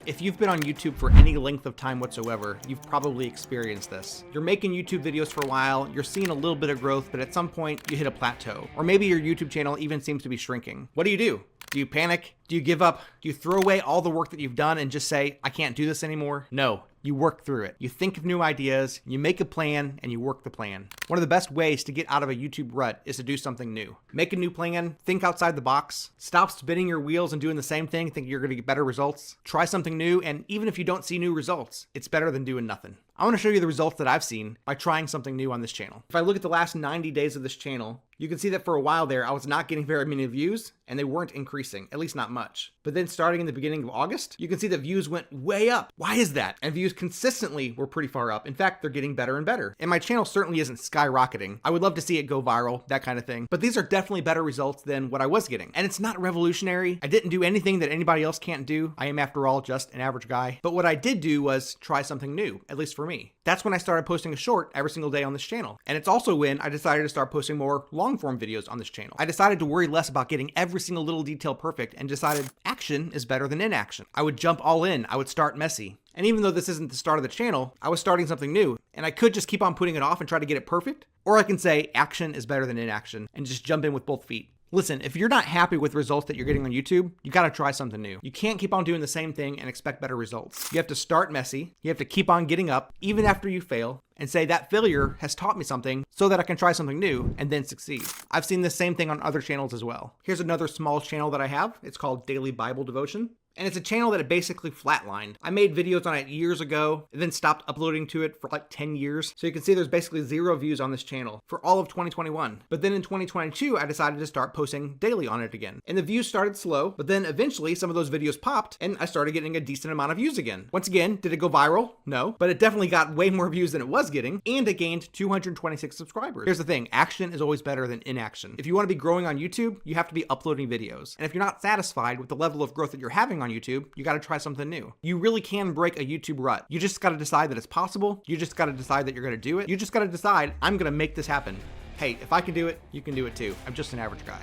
If you've been on YouTube for any length of time whatsoever, you've probably experienced this. You're making YouTube videos for a while, you're seeing a little bit of growth, but at some point you hit a plateau. Or maybe your YouTube channel even seems to be shrinking. What do? Do you panic? Do you give up? Do you throw away all the work that you've done and just say, I can't do this anymore? No. You work through it. You think of new ideas, you make a plan, and you work the plan. One of the best ways to get out of a YouTube rut is to do something new. Make a new plan, think outside the box, stop spinning your wheels and doing the same thing, thinking you're gonna get better results. Try something new, and even if you don't see new results, it's better than doing nothing. I wanna show you the results that I've seen by trying something new on this channel. If I look at the last 90 days of this channel, you can see that for a while there, I was not getting very many views, and they weren't increasing, at least not much. But then starting in the beginning of August, you can see that views went way up. Why is that? And views consistently were pretty far up. In fact, they're getting better and better. And my channel certainly isn't skyrocketing. I would love to see it go viral, that kind of thing. But these are definitely better results than what I was getting. And it's not revolutionary. I didn't do anything that anybody else can't do. I am, after all, just an average guy. But what I did do was try something new, at least for me. That's when I started posting a short every single day on this channel. And it's also when I decided to start posting more long-form videos on this channel. I decided to worry less about getting every single little detail perfect and decided action is better than inaction. I would jump all in. I would start messy. And even though this isn't the start of the channel, I was starting something new, and I could just keep on putting it off and try to get it perfect, or I can say action is better than inaction and just jump in with both feet. Listen, if you're not happy with results that you're getting on YouTube, you gotta try something new. You can't keep on doing the same thing and expect better results. You have to start messy, you have to keep on getting up, even after you fail, and say that failure has taught me something so that I can try something new and then succeed. I've seen the same thing on other channels as well. Here's another small channel that I have. It's called Daily Bible Devotion. And it's a channel that it basically flatlined. I made videos on it years ago and then stopped uploading to it for like 10 years. So you can see there's basically 0 views on this channel for all of 2021. But then in 2022, I decided to start posting daily on it again. And the views started slow, but then eventually some of those videos popped and I started getting a decent amount of views again. Once again, did it go viral? No, but it definitely got way more views than it was getting, and it gained 226 subscribers. Here's the thing, action is always better than inaction. If you want to be growing on YouTube, you have to be uploading videos. And if you're not satisfied with the level of growth that you're having on YouTube, you got to try something new. You really can break a YouTube rut. You just got to decide that it's possible. You just got to decide that you're going to do it. You just got to decide, I'm going to make this happen. Hey, if I can do it, you can do it too. I'm just an average guy.